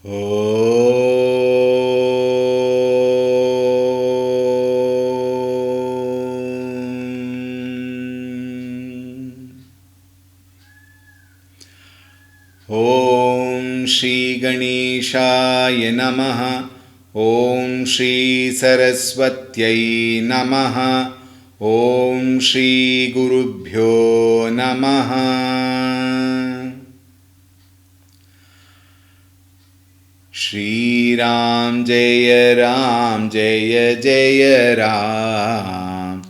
ॐ श्री गणेशाय नमः। ॐ श्री सरस्वत्यै नमः। ॐ श्री गुरुभ्यो नमः। श्रीराम जय राम जय जय राम।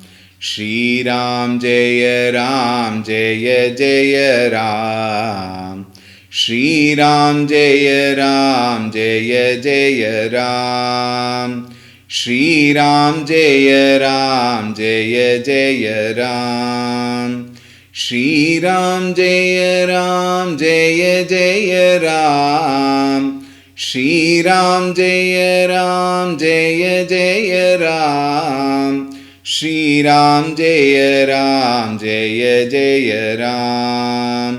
श्रीराम जय राम जय जय राम। श्रीराम जय राम जय जय राम। श्रीराम जय राम जय जय राम। श्रीराम जय राम जय जय राम। श्रीराम जय राम जय जय राम। श्रीराम जय राम जय जय राम।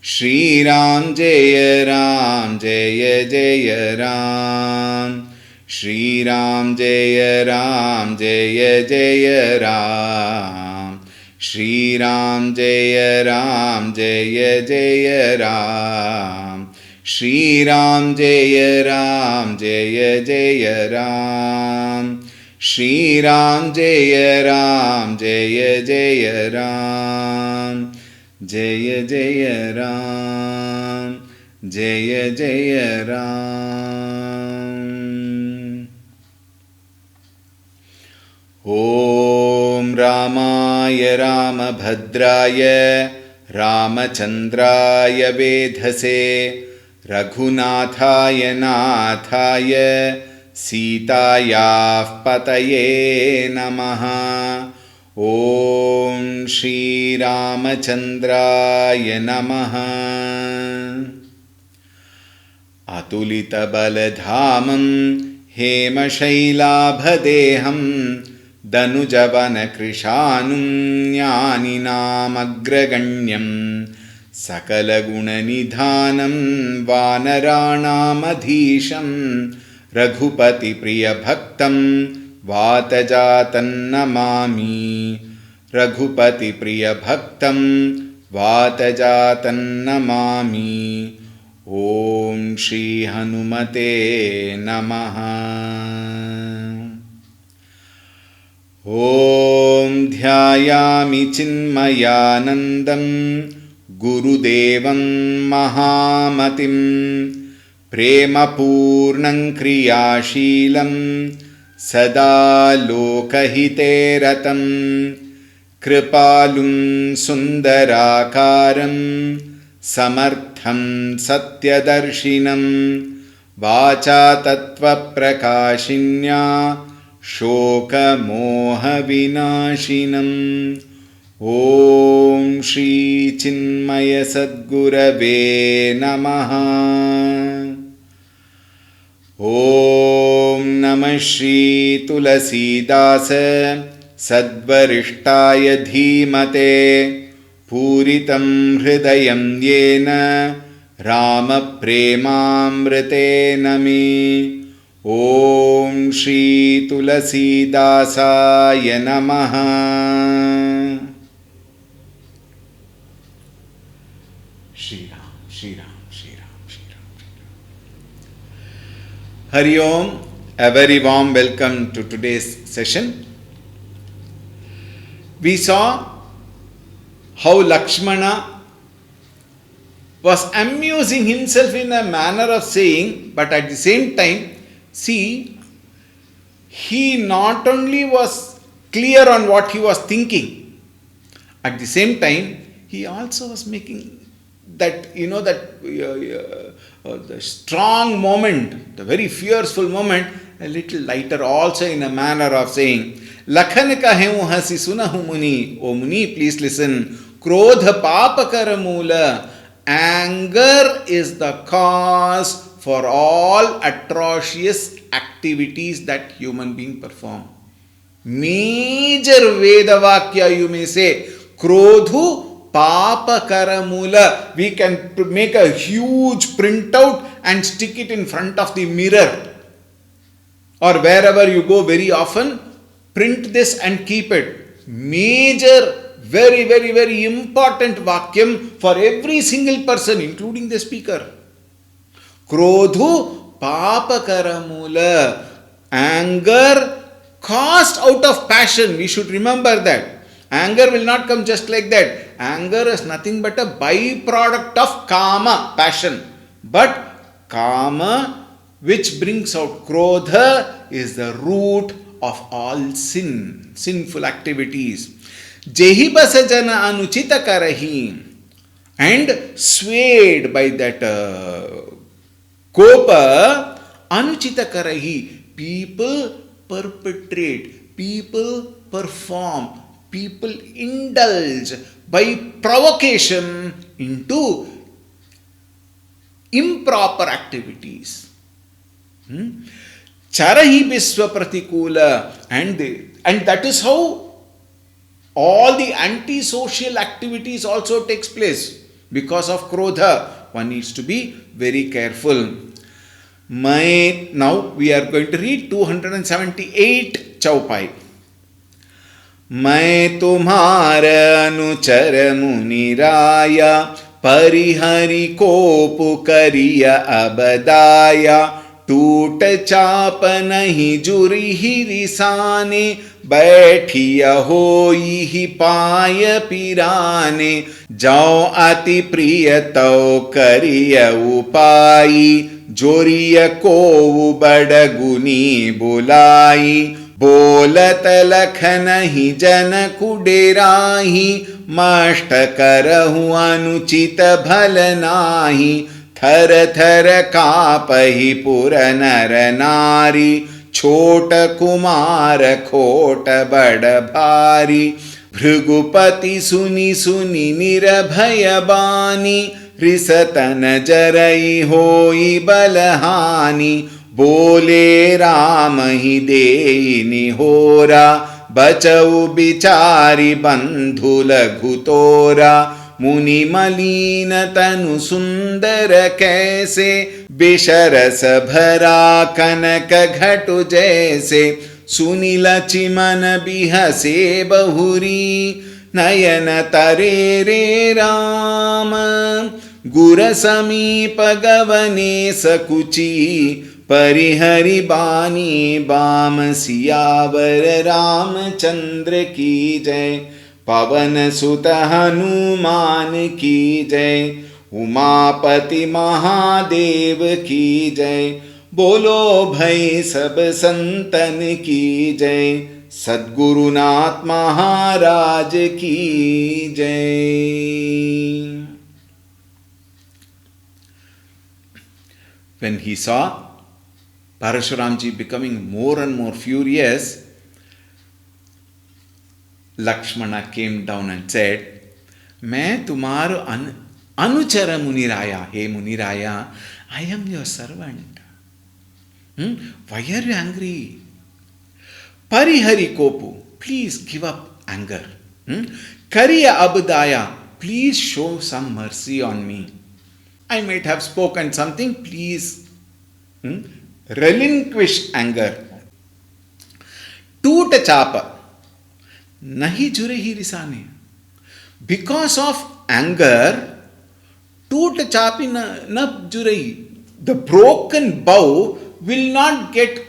श्रीराम जय राम जय जय राम। श्रीराम जय राम जय जय राम। श्रीराम जय राम जय जय राम। श्रीराम जय राम जय जय राम। श्रीराम जय राम जय जय राम। जय जय राम जय जय राम। ॐ रामाय रामभद्राय रामचन्द्राय वेधसे रघुनाथाय नाथाय सीतायाः पतये नमः। ॐ श्रीरामचन्द्राय नमः। अतुलितबलधामं हेमशैलाभदेहं दनुजवनकृशानुं ज्ञानिनामग्रगण्यं सकलगुणनिधानं वानराणामधीशं रघुपतिप्रियभक्तं वातजातन्नमामि। रघुपतिप्रियभक्तं वातजातन्नमामि। ॐ श्रीहनुमते नमः। ॐ ध्यायामि चिन्मयानन्दं गुरुदेवं महामतिं प्रेमपूर्णं क्रियाशीलं सदा लोकहिते रतं कृपालुं सुन्दराकारं समर्थं सत्यदर्शिनं वाचा तत्त्वप्रकाशिन्या शोकमोहविनाशिनम्। ॐ श्रीचिन्मयसद्गुरवे नमः। ॐ नमः श्रीतुलसीदास सद्वरिष्ठाय धीमते पूरितं हृदयं येन रामप्रेमामृतेन मे। ॐ श्रीतुलसीदासाय नमः। Shriram Shriram Shriram Shriram. Hari Om, a very warm welcome to today's session. We saw how Lakshmana was amusing himself in a manner of saying, but at the same time, see, he not only was clear on what he was thinking, at the same time, he also was making that, the strong moment, the very fearful moment, a little lighter also in a manner of saying, Lakhan kaheu hasi sunahu muni. O Muni, please listen. Krodha papakara moola. Anger is the cause for all atrocious activities that human being perform. Major Vedavakya you may say, Krodhu Papakara Mula. We can make a huge printout and stick it in front of the mirror or wherever you go very often. Print this and keep it. Major, very, very, very important vakyam for every single person, including the speaker. Krodhu papakaramula. Anger caused out of passion. We should remember that. Anger will not come just like that. Anger is nothing but a byproduct of kama, passion. But kama, which brings out krodha, is the root of all sin, sinful activities. Jehi basajana anuchita karahi. And swayed by that kopa, anuchita karahi, people perpetrate, people perform, people indulge by provocation into improper activities. Charahi biswa pratikula, and that is how all the antisocial activities also takes place because of krodha. One needs to be very careful. Now we are going to read 278 Chaupai. मैं तुम्हार अनुचर मुनिराया परिहरि कोप करिया अबदाया टूट चाप नहीं जुरी रिसाने बैठिया होई ही पाय पिराने जाओ अति प्रिय तो करिय उपाई जोरिय को बड़ गुनी बुलाई बोलत लखन ही जन कुडेराही मष्ट करहु अनुचित भल नाही थर थर कापहि पुर नर नारी छोट कुमार खोट बड़ भारी भृगुपति सुनि सुनि निरभय बानी रिसतन जरई होई बलहानि बोले राम ही देई निहोरा बचऊ बिचारी बंधु लघु तोरा मुनि मलीन तनु सुंदर कैसे बेशरस भरा कनक घटु जैसे सुनील चिमन बिहसे बहुरी नयन तरे रे राम गुर समीप गवने सकुची परिहरि बानी बाम सियावर रामचंद्र की जय पवन सुत हनुमान की जय उमापति महादेव की जय बोलो भई सब संतन की जय सद्गुरुनाथ महाराज की जय. When he saw Parashuramji becoming more and more furious, Lakshmana came down and said, मैं तुम्हारो अनुचर मुनिराया, हे मुनिराया, I am your servant. Why are you angry? Parihari kopu, please give up anger. Kariya abdaya, please show some mercy on me. I might have spoken something, please relinquish anger. Toota chapa, nahi jurehi risane. Because of anger, toota chapi na jurehi. The broken bow will not get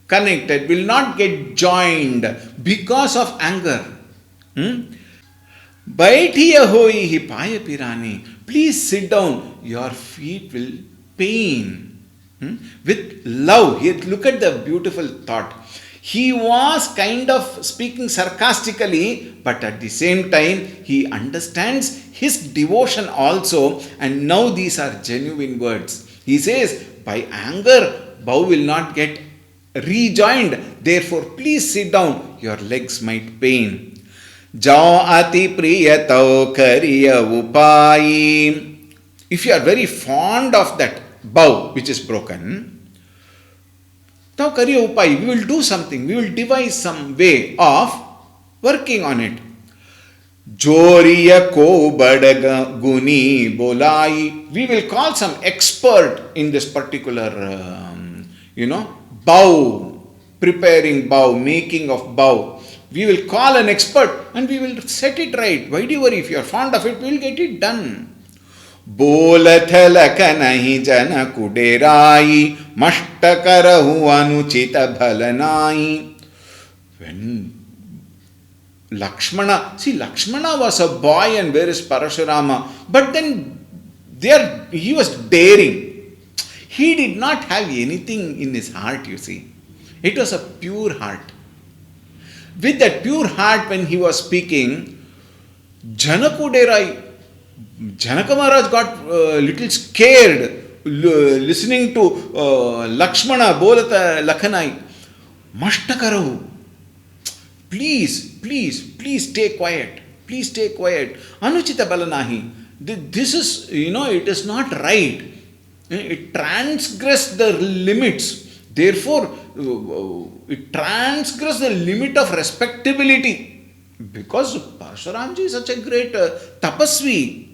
connected, will not get joined because of anger. Baithiya hoi hi paya pirane. Please sit down. Your feet will pain. With love. Here, look at the beautiful thought. He was kind of speaking sarcastically, but at the same time, he understands his devotion also. And now these are genuine words. He says, by anger, bow will not get rejoined. Therefore, please sit down. Your legs might pain. Jao ati priyato kariya upai. If you are very fond of that bow which is broken, now kariya upai, we will do something. We will devise some way of working on it. Joriya ko badaga guni bolai. We will call some expert in this particular, bow, preparing bow, making of bow. We will call an expert and we will set it right. Why do you worry? If you are fond of it, we will get it done. बोलथ लख नहीं जन कुडेराई मष्ट करहु अनुचित भल नाई. When Lakshmana, see, Lakshmana was a boy and where is Parashurama? But then he was daring. He did not have anything in his heart, you see. It was a pure heart. With that pure heart, when he was speaking, Janakuderai, Janaka Maharaj got a little scared listening to Lakshmana, Bolata Lakhanai. Mashtakarahu. Please stay quiet. Please stay quiet. Anuchita balanahi. This is, it is not right. It transgressed the limits. Therefore, it transgressed the limit of respectability. Because Parshuramji is such a great tapasvi.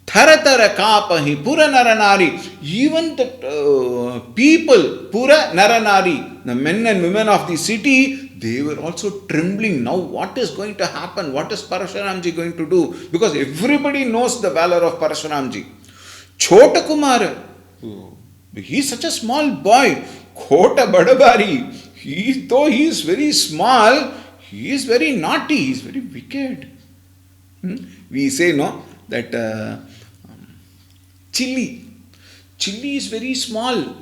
Tharatara kapahi, pura naranari. Even the people, pura naranari, the men and women of the city, they were also trembling. Now what is going to happen? What is Parashuramji going to do? Because everybody knows the valor of Parashuramji. Chota Kumara, he is such a small boy. Kota Badabari, though he is very small, he is very naughty, he is very wicked. We say, that chili is very small,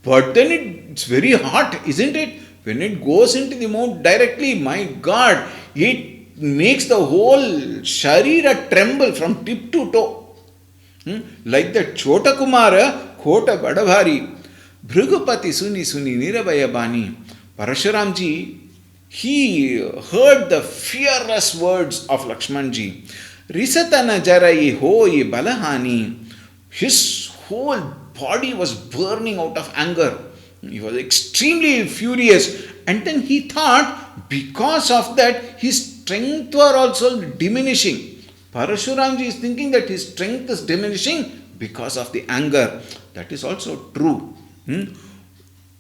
but then it's very hot, isn't it? When it goes into the mouth directly, my God, it makes the whole sharira tremble from tip to toe. Like that Chota Kumara, Kota Badabhari, Bhrigupati Suni Nirabhaya Bani, Parashuramji, he heard the fearless words of Lakshmanji. Risatana Jarai Hoi Balahani. His whole body was burning out of anger. He was extremely furious. And then he thought, because of that, his strength were also diminishing. Parashuramji is thinking that his strength is diminishing because of the anger. That is also true.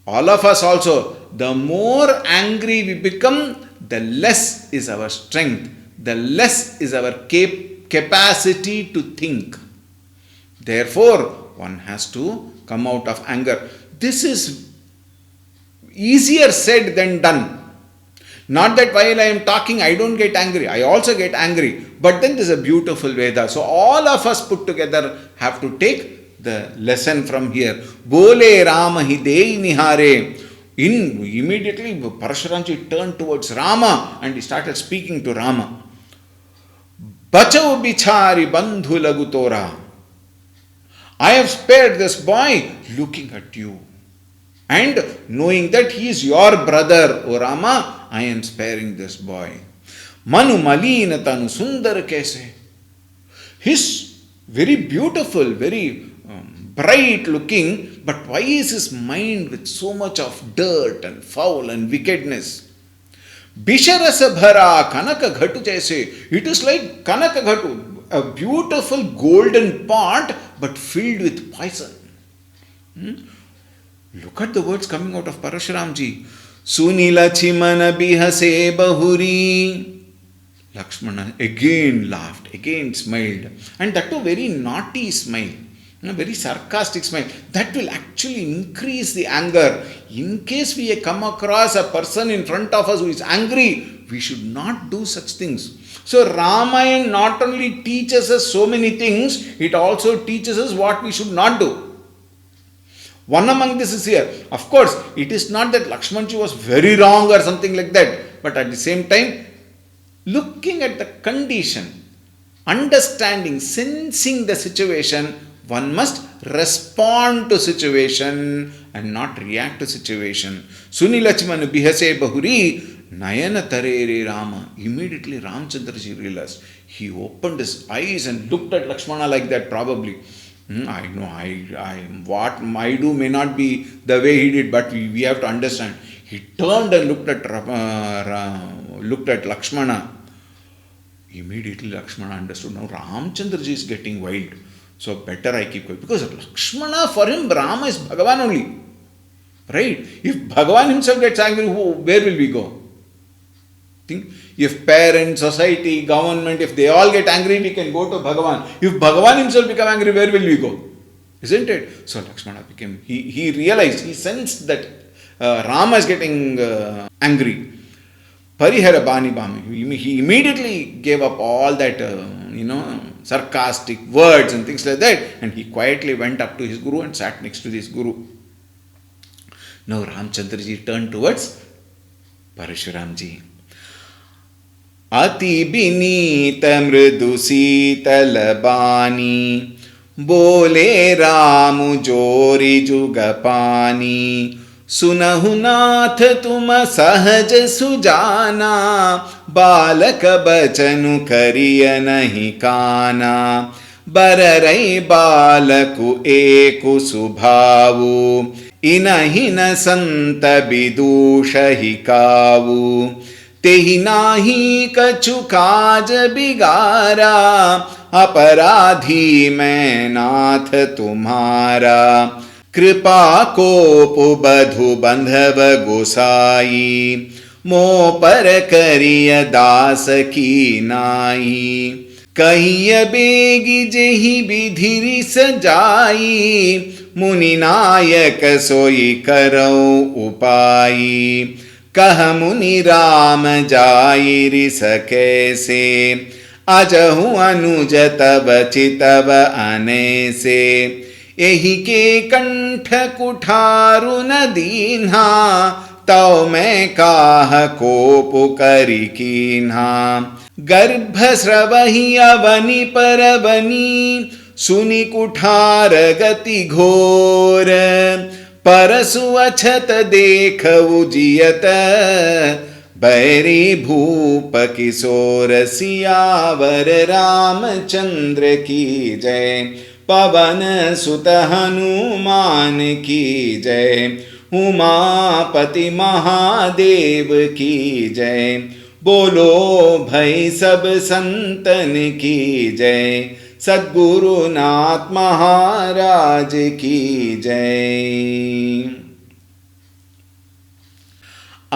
All of us also, the more angry we become, the less is our strength, the less is our capacity to think. Therefore, one has to come out of anger. This is easier said than done. Not that while I am talking, I don't get angry. I also get angry. But then there is a beautiful Veda. So all of us put together have to take the lesson from here. Bole Rama hidei nihare. Immediately Parashuramji turned towards Rama and he started speaking to Rama. Bachau bichari bandhu lagutora. I have spared this boy looking at you. And knowing that he is your brother, O Rama, I am sparing this boy. Manu malina tanu sundar kaise. His very beautiful, very bright looking, but why is his mind with so much of dirt and foul and wickedness? Bisharasa bhara kanaka ghatu jaise. It is like kanaka ghatu, a beautiful golden pot, but filled with poison. Look at the words coming out of Parashuramji. Sunila chimana bihase bahuri. Lakshmana again laughed, again smiled. And that too very naughty smile. A very sarcastic smile. That will actually increase the anger. In case we come across a person in front of us who is angry, we should not do such things. So Ramayana not only teaches us so many things, it also teaches us what we should not do. One among this is here. Of course, it is not that Lakshmanji was very wrong or something like that. But at the same time, looking at the condition, understanding, sensing the situation, one must respond to situation and not react to situation. Sunilachmanu bihase bahuri nayana tarere Rama. Immediately Ramchandraji realized. He opened his eyes and looked at Lakshmana like that probably. I know, what I do may not be the way he did, but we have to understand. He turned and looked at Lakshmana. Immediately Lakshmana understood, now Ramchandraji is getting wild. So better I keep quiet. Because Lakshmana, for him, Rama is Bhagavan only. Right? If Bhagavan himself gets angry, where will we go? Think, if parents, society, government, if they all get angry, we can go to Bhagavan. If Bhagavan himself become angry, where will we go? Isn't it? So Lakshmana became, he realized, he sensed that Rama is getting angry. Parihara Bani Bhami. He immediately gave up all that, sarcastic words and things like that, and he quietly went up to his guru and sat next to this guru. Now Ramchandraji turned towards Parashuramji. Ati binita mridu sitalabani bole Ramu jori jugapani सुनहु नाथ तुम सहज सुजाना बालक बचनु करिय नहीं काना बररई बालकु एकु सुभावु इनहि न संत विदूष ही कावु तेहि नाही कछु काज बिगारा अपराधी मैं नाथ तुम्हारा कृपा कोप बधु बंधव गोसाई मो पर करिय दास की नाई कहिय बेगी जेहि विधि सजाई मुनि नायक सोई करौ उपाई कह मुनि राम जाई रिस कैसे अजहु अनुज तब चितव अनेसे एहि के कंठ कुठारु न दीन्हा तौ मैं काह कोप करि कीन्हा गर्भ स्रवहि अवनि परवनि सुनि कुठार गति घोर परसु अछत देखउ जियत बैरी भूप किशोर सियावर रामचंद्र की जय पवन सुत हनुमान की जय उमापति महादेव की जय बोलो भाई सब संतन की जय सद्गुरुनाथ महाराज की जय।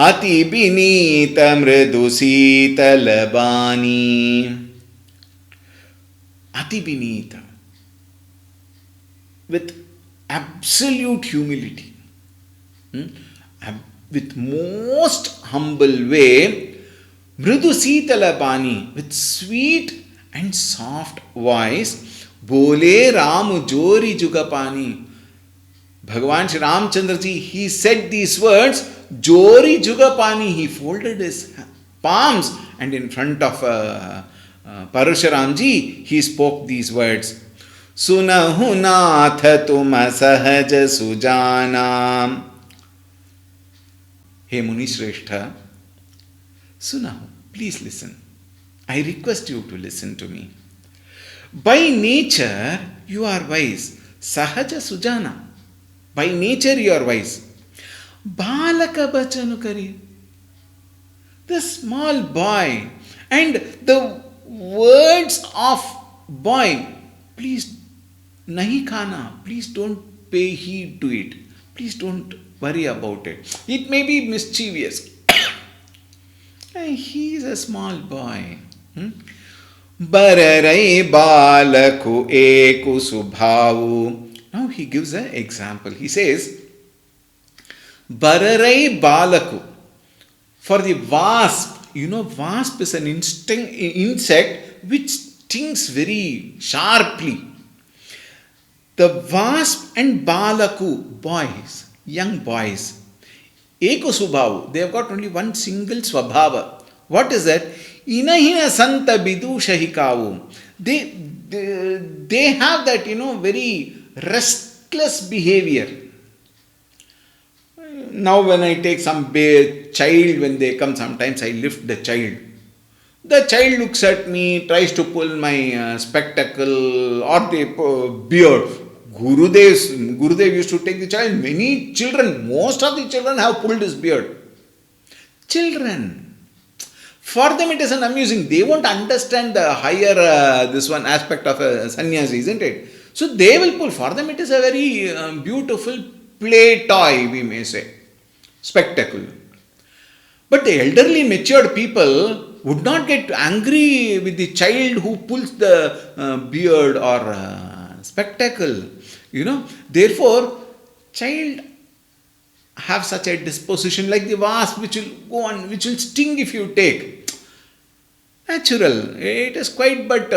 अति विनीत मृदु शीतल बानी अति Vineet with absolute humility, with most humble way, Mridu Sitala Bani, with sweet and soft voice, Bole Ramu Jori Jugapani. Bhagavan Shri Ramchandraji, he said these words, Jori Jugapani, he folded his palms and in front of Parashuramji, he spoke these words. सुनहु नाथ तुम सहज सुजाना. Hey Muni Shrestha, Sunahu, please listen. I request you to listen to me. By nature, you are wise. Sahaja Sujana. By nature, you are wise. Balaka bachanu kari. The small boy and the words of boy, please nahi khana, please don't pay heed to it. Please don't worry about it. It may be mischievous. He is a small boy. Bararai balaku eku subhavu. Now he gives an example. He says, Bararai balaku. For the wasp, wasp is an insect which stings very sharply. The wasp and balaku, boys, young boys, eko subhavu, they have got only one single swabhava. What is that? Inahina santa bidushahikavu. They have that, very restless behavior. Now when I take some child, when they come, sometimes I lift the child. The child looks at me, tries to pull my spectacle or the beard. Gurudev used to take the child. Many children, most of the children have pulled his beard. Children. For them it is an amusing. They won't understand the higher this one aspect of a sannyasi, isn't it? So they will pull. For them it is a very beautiful play toy, we may say, spectacle. But the elderly matured people would not get angry with the child who pulls the beard or spectacle. Therefore, child have such a disposition like the wasp, which will go on, which will sting if you take. Natural. It is quite but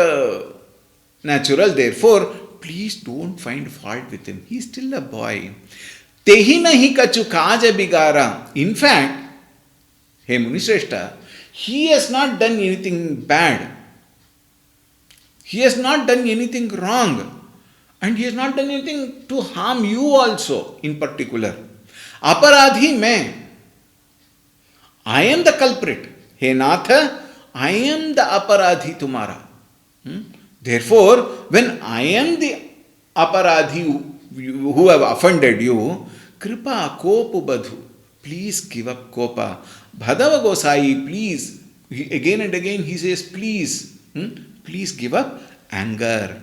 natural. Therefore, please don't find fault with him. He is still a boy. Tehi nahi kachu kaja bigara. In fact, hey Munishrestha, he has not done anything bad. He has not done anything wrong. And he has not done anything to harm you also in particular. Aparadhi main. I am the culprit. Hey Natha, I am the aparadhi tumhara. Therefore, when I am the aparadhi who have offended you, kripa kopu badhu, please give up kopa. Bhadava Gosai, please. Again and again he says, please. Please give up anger.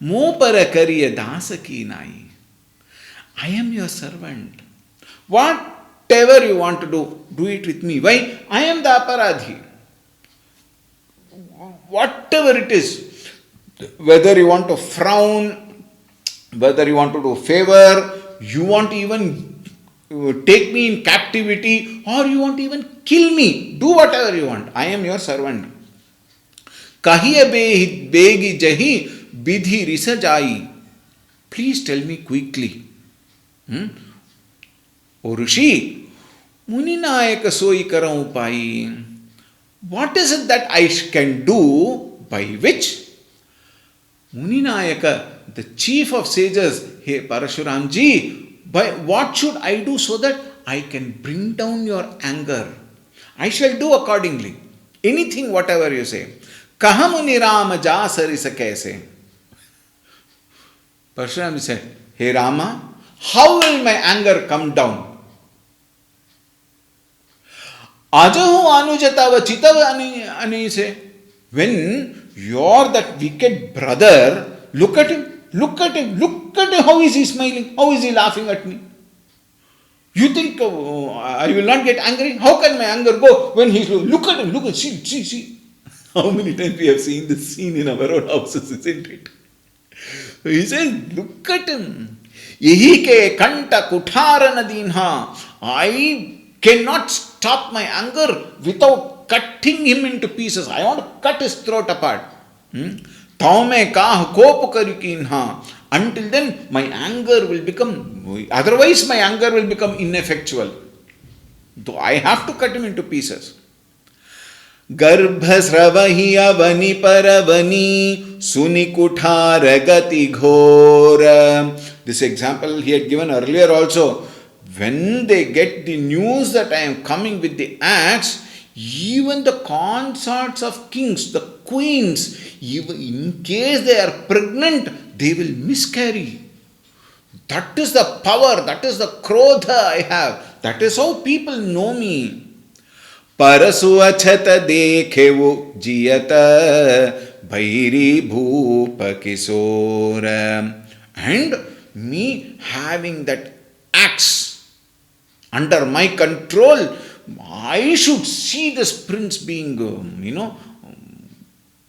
Mo para kariya dasaki nai. I am your servant. Whatever you want to do it with me. Why? I am the aparadhi. Whatever it is, whether you want to frown, whether you want to do favor, you want to even take me in captivity, or you want to even kill me, do whatever you want. I am your servant. Kahiya begi jahi bidhi risa jai. Please tell me quickly. O Rishi, Muninayaka soi karam upai. What is it that I can do by which Muninayaka, the chief of sages, hey Parashuramji, by what should I do so that I can bring down your anger? I shall do accordingly. Anything, whatever you say. Kaha Muni Rama jasarisa kaise? Parashuramji said, hey Rama, how will my anger come down? Ajahu anujatav chitav ani say, when you're that wicked brother, look at him how is he smiling, how is he laughing at me? You think I will not get angry? How can my anger go when he's look at him, see. How many times we have seen this scene in our own houses, isn't it? He says, look at him. Yehi ke kanta kuthara nadinha. I cannot stop my anger without cutting him into pieces. I want to cut his throat apart. Taume kah kopu karikinha. Until then, my anger will become, otherwise my anger will become ineffectual. So I have to cut him into pieces. Garbhasravahi avani paravani suni kuthara gati ghora. This example he had given earlier also. When they get the news that I am coming with the axe, even the consorts of kings, the queens, even in case they are pregnant, they will miscarry. That is the power, that is the krodha I have. That is how people know me. Parasu achata dekhevu jiyata bhairi bhupa kisora. And me having that axe under my control, I should see this prince being,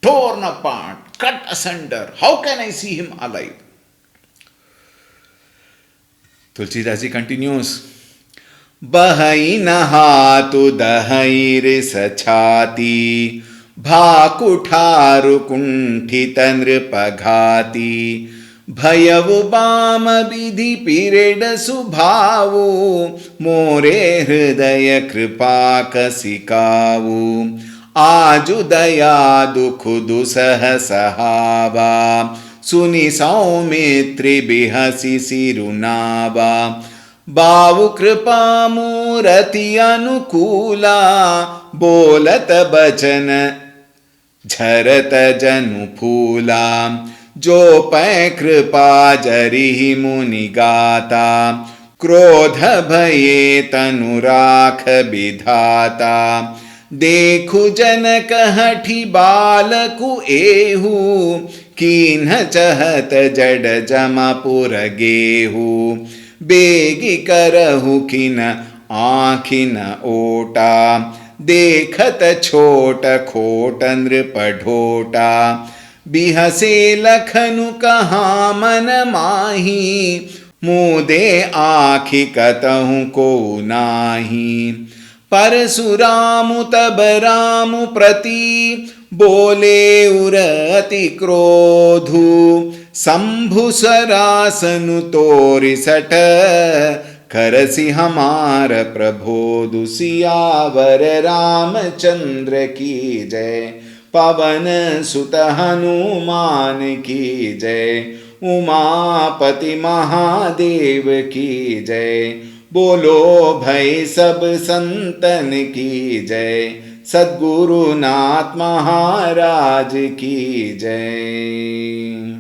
torn apart, cut asunder. How can I see him alive? Tulsidasi continues, Bahai nahatu dahair sachati bhakutharu kunthita nripaghati भयवु बाम विधि पिरेड सुभावु मोरे हृदय कृपा कसिकावु आजु दया दुख दुसह सहावा सुनि सौमित्रि बिहसि सिरुनावा बावु कृपा मूरति अनुकूला बोलत बचन झरत जनु फूला जो पै कृपा जरिहि मुनि गाता क्रोध भये तनु राख विधाता देखु जनक हठि बालकु एहु, कीन्ह चहत जड जमपुर गेहु। बेगी करहु किन आँखिन ओटा, देखत छोट खोट नृप ढोटा। बिहसे लखनु कहा मन माही, मुदे आँखि कतहु को नाही। परशुराम तब राम प्रति, बोले उर अति क्रोधु। शंभु सरासनु तोरि सठ, करसि हमार प्रभोदु। सियावर रामचंद्र की जय, पवन सुत हनुमान की जय। उमापति महादेव की जय, बोलो भई सब संतन की जय। सद्गुरुनाथ महाराज की जय।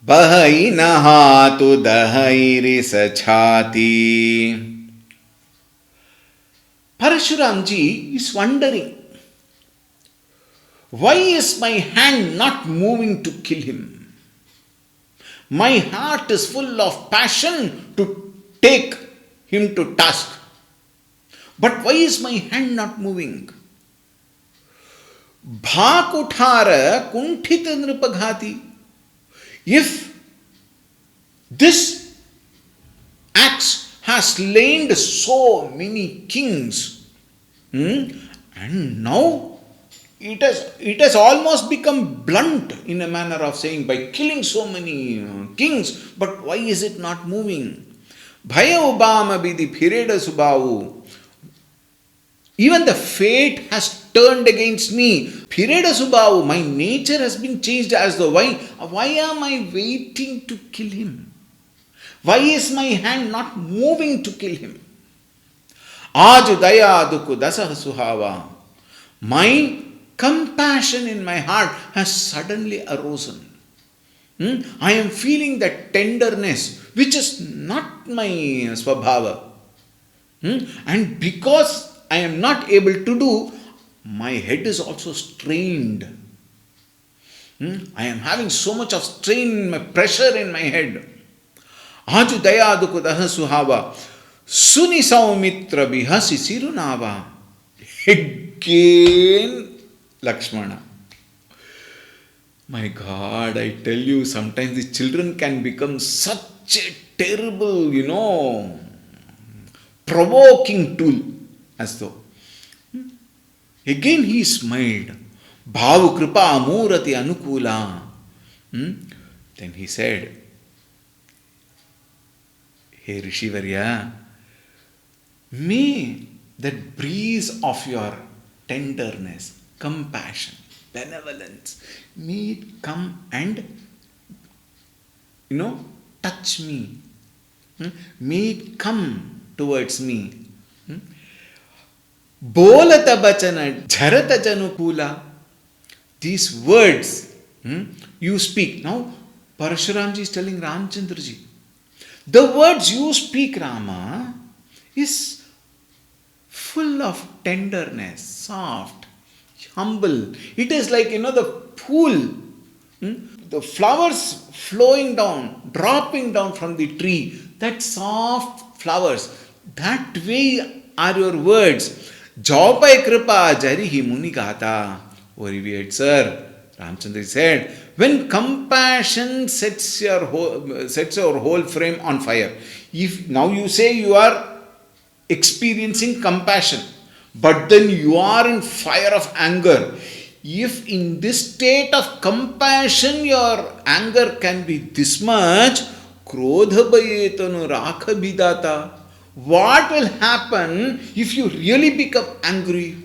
बहई नहातु दहई रिस छाती। Parashuram ji is wondering, why is my hand not moving to kill him? My heart is full of passion to take him to task. But why is my hand not moving? Bhakuthara kunthita nripaghati. If this axe has slain so many kings, and now it has almost become blunt in a manner of saying by killing so many kings, but why is it not moving? Bhaya Obama bidi phireda subavu. Even the fate has turned against me. Phireda subavu, my nature has been changed as though why am I waiting to kill him? Why is my hand not moving to kill him? Aju daya dukhu dasah suhava. My compassion in my heart has suddenly arisen. I am feeling that tenderness which is not my swabhava. And because I am not able to do, my head is also strained. I am having so much of strain, my pressure in my head. Aju daya dukhu daha suhava. Suni saumitra bihasi sirunava. Again Lakshmana. My God, I tell you, sometimes the children can become such a terrible, provoking tool as though. Again he smiled. Bhavu kripa amurati anukula. Then he said, Hey Rishivarya, may that breeze of your tenderness, compassion, benevolence, may it come and, touch me. May it come towards me. Bolata bachana jharata janukula. These words you speak. Now, Parashuramji is telling Ramchandraji, the words you speak, Rama, is full of tenderness, soft, humble. It is like, the pool, the flowers flowing down, dropping down from the tree, that soft flowers. That way are your words. Jaupai kripa jarihi munigata. O revered sir, Ramchandra said, when compassion sets your whole frame on fire. If now you say you are experiencing compassion, but then you are in fire of anger. If in this state of compassion your anger can be this much, krodha bayetanu rakha bidata. What will happen if you really become angry?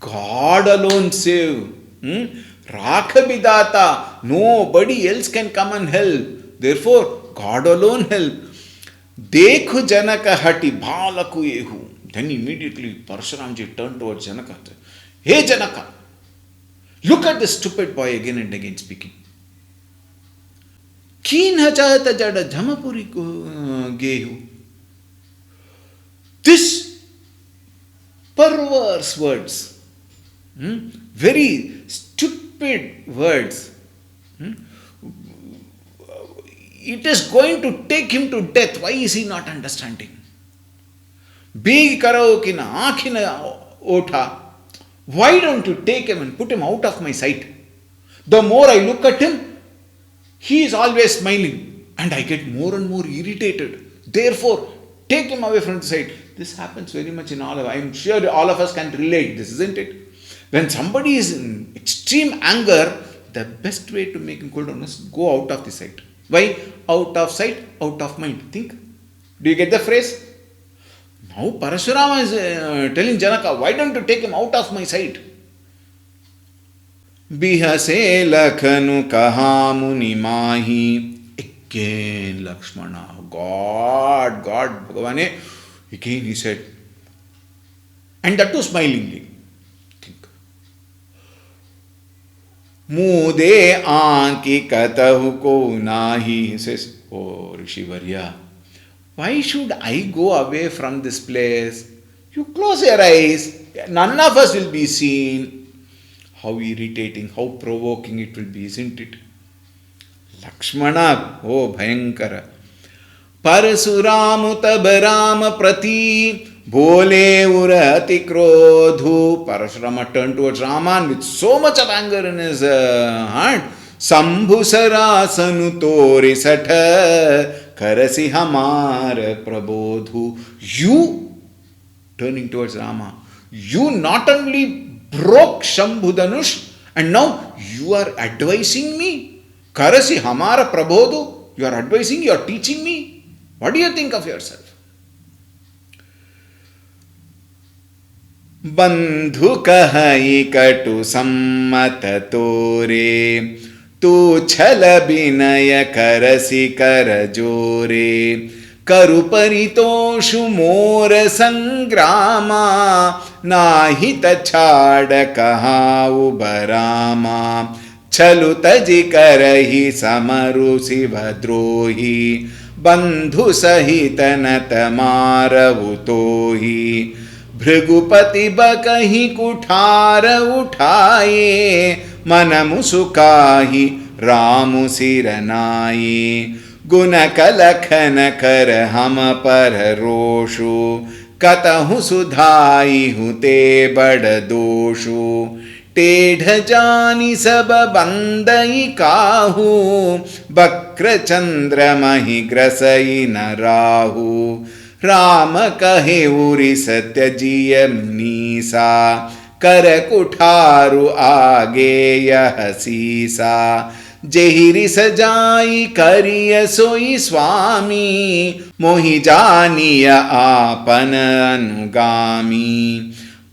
God alone save. Rakha bidata. Nobody else can come and help. Therefore, God alone help. Dekhu Janaka hati balaku ehu. Then immediately Parashuramji turned towards Janaka. Hey Janaka, look at this stupid boy again and again speaking. Keenha chahata jada jamapuri gehu. This perverse words, very stupid words. It is going to take him to death. Why is he not understanding? Big karaokina, akhina ota. Why don't you take him and put him out of my sight? The more I look at him, he is always smiling and I get more and more irritated. Therefore, take him away from the sight. This happens very much in all of us. I am sure all of us can relate this, isn't it? When somebody is in extreme anger, the best way to make him cool down is go out of the sight. Why? Out of sight, out of mind. Think. Do you get the phrase? Now Parashurama is telling Janaka, why don't you take him out of my sight? Bihase lakhanu kaha muni mahi. Again Lakshmana, God, Bhagavane. Again he said, and that too smilingly. Think. Mude aanki katahu ko nahi. He says, oh Rishi Varya, why should I go away from this place? You close your eyes, none of us will be seen. How irritating, how provoking it will be, isn't it? Lakshmana, oh Bhayankara. Parasuramu tabaram prati bole urati krodhu. Parashurama turned towards Raman with so much of anger in his heart. Sambhusarasanu tori satha karasi hamar prabodhu. You, turning towards Rama, you not only broke Shambhu Dhanush and now you are advising me. Karasi hamara prabodhu. You are advising, you are teaching me. What do you think of yourself? Bandhu kahai katu sammata tore tu chala binaya karasi karajore karu paritoshu mora sangrama nahita chada kaha ubarama chalu taji karahi samaru sivadrohi bandhu sahita natamaravutohi Bhrigupati बकहि कुठार उठाए मन मुसुकाहि रामु सिरनाए गुण कलखन कर हम पर रोषु कतहु सुधाई हुते बड़ दोषु टेढ़ जानी सब बंदई काहू बक्र चंद्र महि ग्रसई न राहु राम कहे उरी सत्य जिय मुनीसा कर कुठारु आगे यह सीसा जेहिरि सजाई करिय सोई स्वामी मोहि जानिय आपन अनुगामी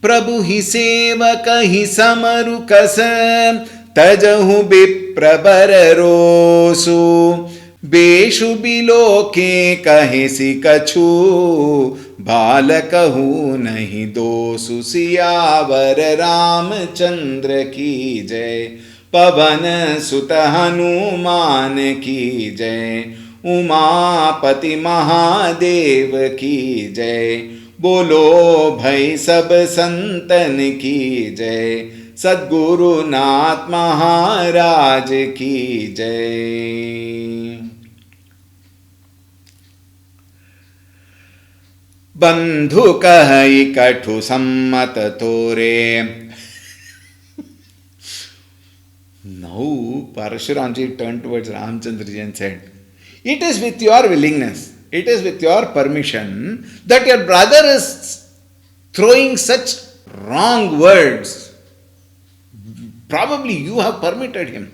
प्रभु ही सेवक ही समरु कस तजहु विप्रबर रोसु बेशु बिलोके कहे सि कछु बाल कहू नहीं दोसु सियावर रामचंद्र की जय पवन सुत हनुमान की जय उमापति महादेव की जय बोलो भाई सब संतन की जय सद्गुरुनाथ महाराज की जय। बंधु कहई कठु सम्मत तोरे। Now Parashuramji turned towards Ramchandraji and said, it is with your willingness, it is with your permission that your brother is throwing such wrong words. Probably you have permitted him.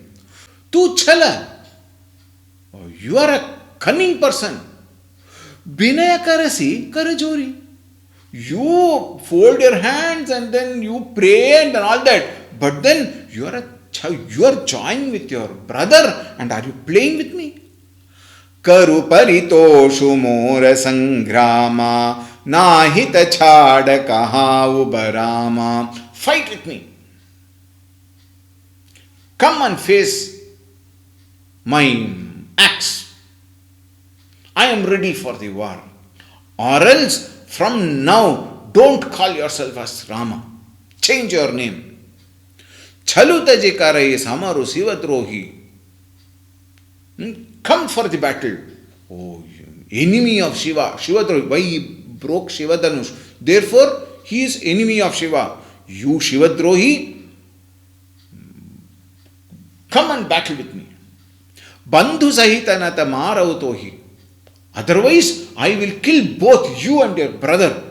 Tu chala. Oh, you are a cunning person. Binaya karasi karajori. You fold your hands and then you pray and all that. But then you are joining with your brother and are you playing with me? Karu paritoshu mora sangrama nahita chada kaha ubarama. Fight with me. Come and face my axe. I am ready for the war. Or else from now Don't call yourself as Rama. Change your name. Chaluta karaye samaru sivatrohi. Come for the battle. Oh, enemy of Shiva. Shivatrohi. Why he broke Shiva Dhanush? Therefore, he is enemy of Shiva. You Shivadrohi, come and battle with me. Bandhu sahitanata marautohi. Otherwise, I will kill both you and your brother.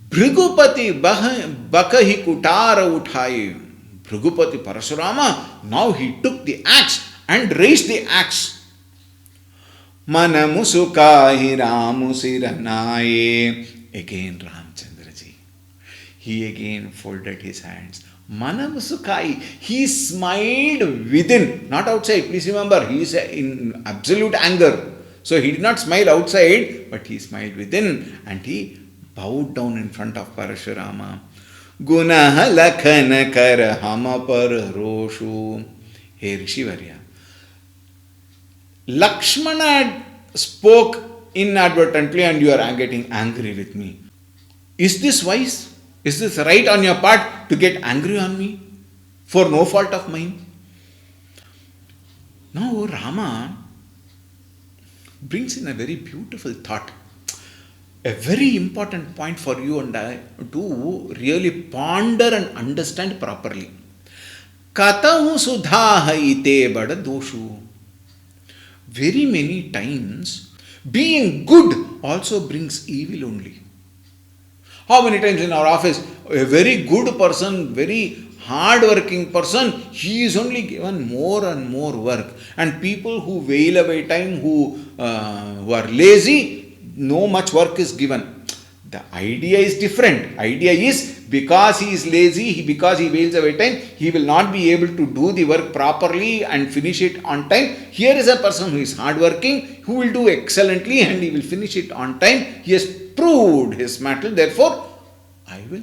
Bhrigupati bakahi kutara uthai. Bhrigupati Parasurama, now he took the axe and raised the axe. Manamusukahi ramusiranaye. Again Ramchandraji. He again folded his hands. Manamusukai. He smiled within, not outside. Please remember, he is in absolute anger. So he did not smile outside, but he smiled within and he bowed down in front of Parashurama. Gunaha lakhana kar hamapar roshu. Hey Rishivarya. Lakshmana spoke inadvertently and you are getting angry with me. Is this wise? Is this right on your part to get angry on me for no fault of mine? Now Rama brings in a very beautiful thought, a very important point for you and I to really ponder and understand properly. Katahu sudhaha ite bada doshu. Very many times, being good also brings evil only. How many times in our office, a very good person, very hard-working person, he is only given more and more work. And people who wail away time, who are lazy, no much work is given. The idea is different. Idea is because he is lazy, because he wails away time, he will not be able to do the work properly and finish it on time. Here is a person who is hardworking, who will do excellently and he will finish it on time. He has proved his mettle, therefore I will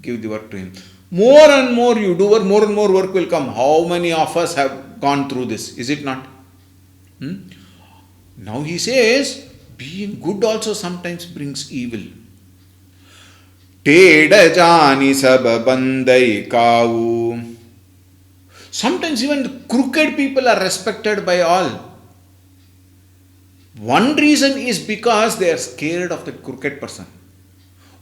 give the work to him. More and more you do work, more and more work will come. How many of us have gone through this? Is it not? Now he says, being good also sometimes brings evil. Teda jani sab bandai kau. Sometimes even the crooked people are respected by all. One reason is because they are scared of the crooked person.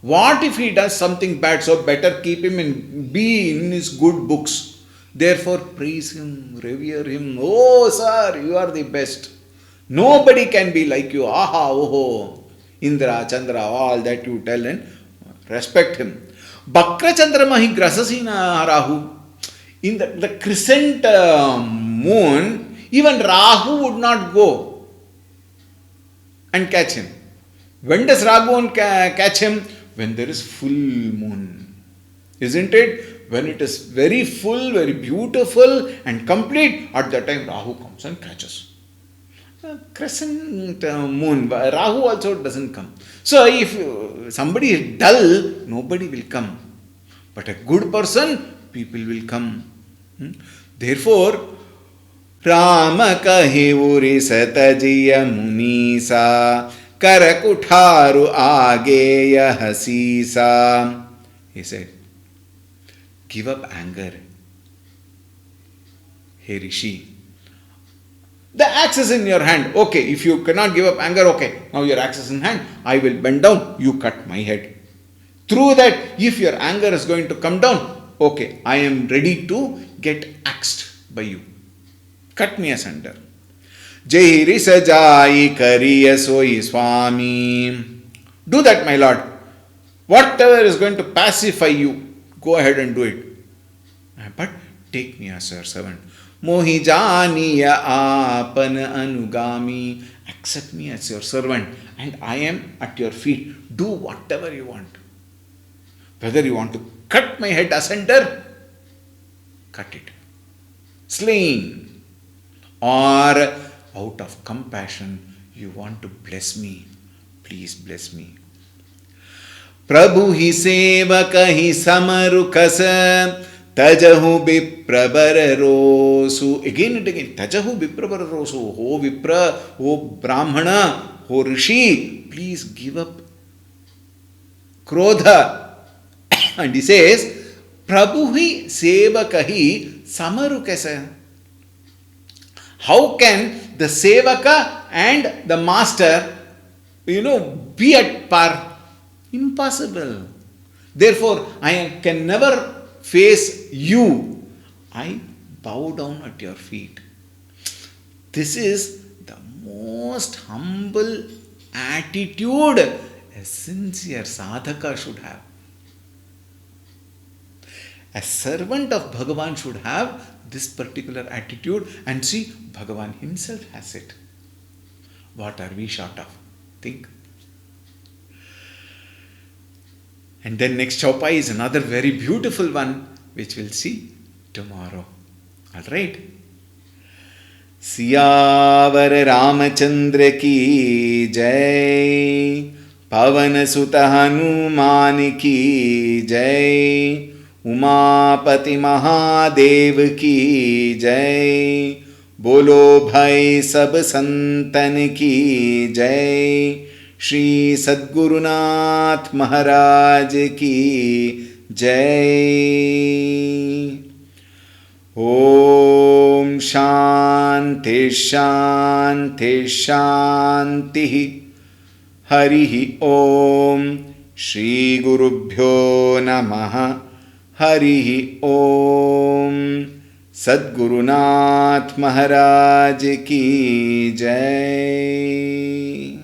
What if he does something bad? So better keep him and be in his good books. Therefore praise him, revere him. Oh sir, you are the best. Nobody can be like you. Aha, oho. Indra, Chandra, all that you tell and respect him. Bakra Chandramahi Grasasina Rahu. In the crescent moon, even Rahu would not go and catch him. When does Rahu catch him? When there is full moon. Isn't it? When it is very full, very beautiful and complete, at that time Rahu comes and catches. Crescent moon, Rahu also doesn't come. So if somebody is dull, nobody will come. But a good person, people will come. Therefore, Rama kahi uri satajiya munisa karakutharu ageya hasisa. He said, give up anger. Hey Rishi, the axe is in your hand. Okay, if you cannot give up anger, okay, now your axe is in hand. I will bend down, you cut my head. Through that, if your anger is going to come down, okay, I am ready to get axed by you. Cut me asunder. Jairi sajai kariya soi swami. Do that, my lord. Whatever is going to pacify you, go ahead and do it. But take me as your servant. Mohi janiya apana anugami. Accept me as your servant and I am at your feet. Do whatever you want. Whether you want to cut my head asunder, cut it. Slain. Or out of compassion, you want to bless me. Please bless me. Prabhu hi sevaka hi samarukasa tajahu viprabararosu. Again and again, tajahu viprabararosu. Oh Vipra, oh Brahmana, oh Rishi, please give up Krodha. And he says, Prabhu hi sevaka hi samaru kaisa. How can the sevaka and the master, be at par? Impossible. Therefore, I can never face you. I bow down at your feet. This is the most humble attitude a sincere sadhaka should have. A servant of Bhagavan should have this particular attitude, and see, Bhagavan himself has it. What are we short of? Think. And then next chaupai is another very beautiful one, which we'll see tomorrow. Alright. Siyavar Ramchandra की जय, पवन सुत हनुमान की जय, उमापति महादेव की जय, बोलो भाई सब संतन की जय, श्री सद्गुरुनाथ महाराज की जय। ओम शांति शांति शांति। हरि ओम। श्री गुरुभ्यो नमः। हरि ओम। सद्गुरुनाथ महाराज की जय।